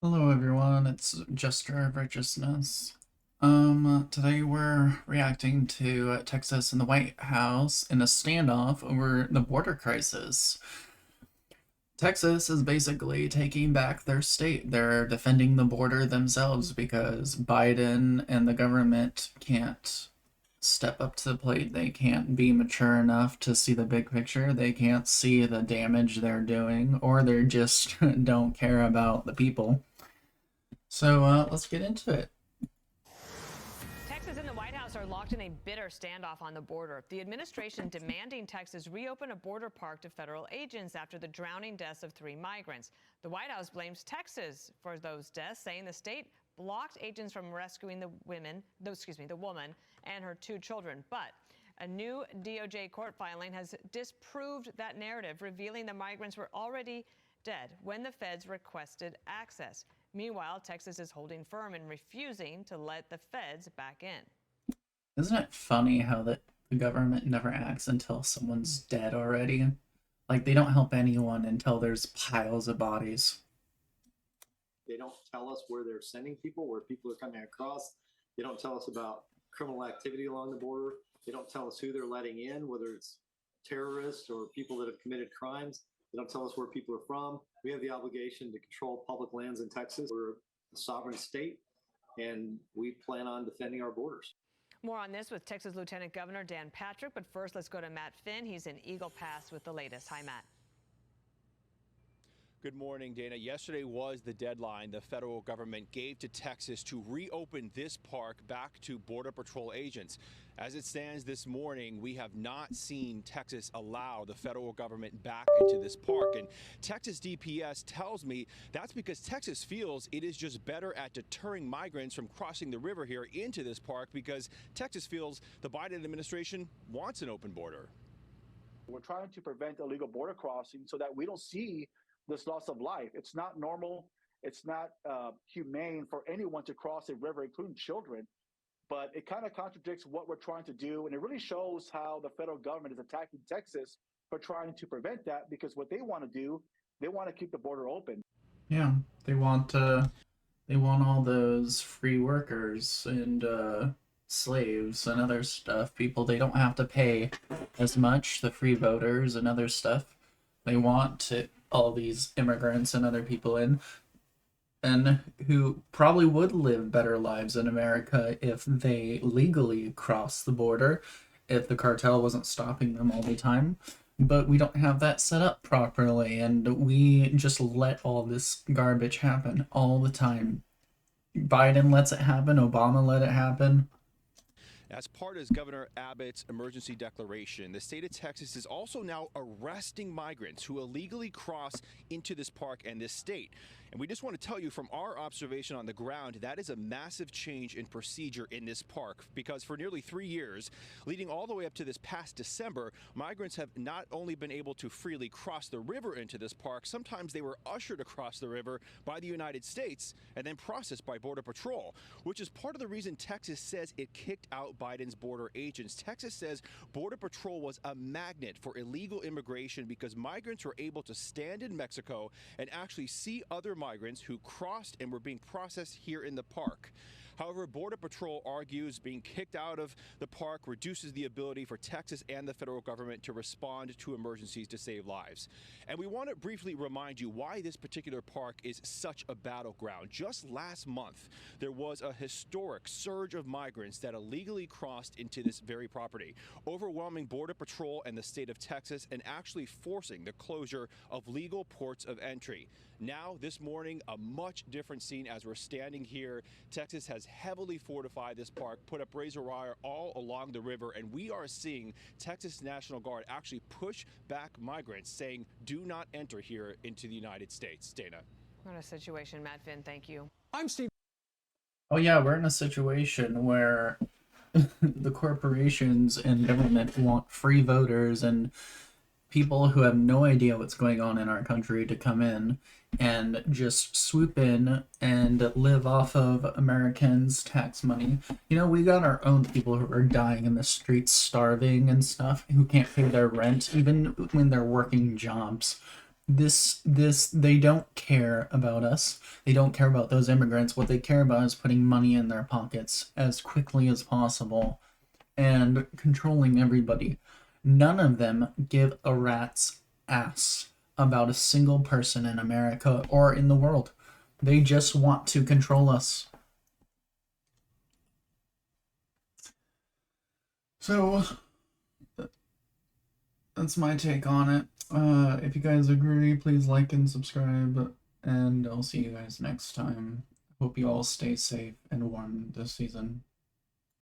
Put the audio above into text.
Hello everyone, it's Jester of Righteousness. Today we're reacting to Texas and the White House in a standoff over the border crisis. Texas is basically taking back their state. They're defending the border themselves because Biden and the government can't step up to the plate. They can't be mature enough to see the big picture. They can't see the damage they're doing, or they just don't care about the people. So let's get into it. Texas and the White House are locked in a bitter standoff on the border. The administration demanding Texas reopen a border park to federal agents after the drowning deaths of 3 migrants. The White House blames Texas for those deaths, saying the state blocked agents from rescuing the woman and her 2 children. But a new DOJ court filing has disproved that narrative, revealing the migrants were already dead when the feds requested access. Meanwhile, Texas is holding firm and refusing to let the feds back in. Isn't it funny how the government never acts until someone's dead already? Like they don't help anyone until there's piles of bodies. They don't tell us where they're sending people, where people are coming across. They don't tell us about criminal activity along the border. They don't tell us who they're letting in, whether it's terrorists or people that have committed crimes. They don't tell us where people are from. We have the obligation to control public lands in Texas. We're a sovereign state, and we plan on defending our borders. More on this with Texas Lieutenant Governor Dan Patrick. But first, let's go to Matt Finn. He's in Eagle Pass with the latest. Hi, Matt. Good morning, Dana. Yesterday was the deadline the federal government gave to Texas to reopen this park back to Border Patrol agents. As it stands this morning, we have not seen Texas allow the federal government back into this park. And Texas DPS tells me that's because Texas feels it is just better at deterring migrants from crossing the river here into this park because Texas feels the Biden administration wants an open border. We're trying to prevent illegal border crossing so that we don't see this loss of life. It's not normal. It's not humane for anyone to cross a river, including children. But it kind of contradicts what we're trying to do. And it really shows how the federal government is attacking Texas for trying to prevent that, because what they want to do, they want to keep the border open. Yeah, they want all those free workers and slaves and other stuff. People they don't have to pay as much. The free voters and other stuff. They want to all these immigrants and other people in, and who probably would live better lives in America if they legally crossed the border, if the cartel wasn't stopping them all the time. But we don't have that set up properly, and we just let all this garbage happen all the time. Biden lets it happen, Obama let it happen. As part of Governor Abbott's emergency declaration, the state of Texas is also now arresting migrants who illegally cross into this park and this state. And we just want to tell you from our observation on the ground, that is a massive change in procedure in this park, because for nearly 3 years, leading all the way up to this past December, migrants have not only been able to freely cross the river into this park, sometimes they were ushered across the river by the United States and then processed by Border Patrol, which is part of the reason Texas says it kicked out Biden's border agents. Texas says Border Patrol was a magnet for illegal immigration because migrants were able to stand in Mexico and actually see other migrants who crossed and were being processed here in the park. However, Border Patrol argues being kicked out of the park reduces the ability for Texas and the federal government to respond to emergencies to save lives. And we want to briefly remind you why this particular park is such a battleground. Just last month, there was a historic surge of migrants that illegally crossed into this very property, overwhelming Border Patrol and the state of Texas and actually forcing the closure of legal ports of entry. Now, this morning, a much different scene as we're standing here. Texas has heavily fortified this park, put up razor wire all along the river, and we are seeing Texas National Guard actually push back migrants, saying, do not enter here into the United States. Dana. What a situation, Matt Finn. Thank you. I'm Steve. Oh yeah, we're in a situation where the corporations and government want free voters and people who have no idea what's going on in our country to come in and just swoop in and live off of Americans' tax money. You know, we got our own people who are dying in the streets, starving and stuff, who can't pay their rent, even when they're working jobs. they don't care about us. They don't care about those immigrants. What they care about is putting money in their pockets as quickly as possible and controlling everybody. None of them give a rat's ass about a single person in America or in the world. They just want to control us. So that's my take on it. If you guys agree, please like and subscribe, and I'll see you guys next time. Hope you all stay safe and warm this season.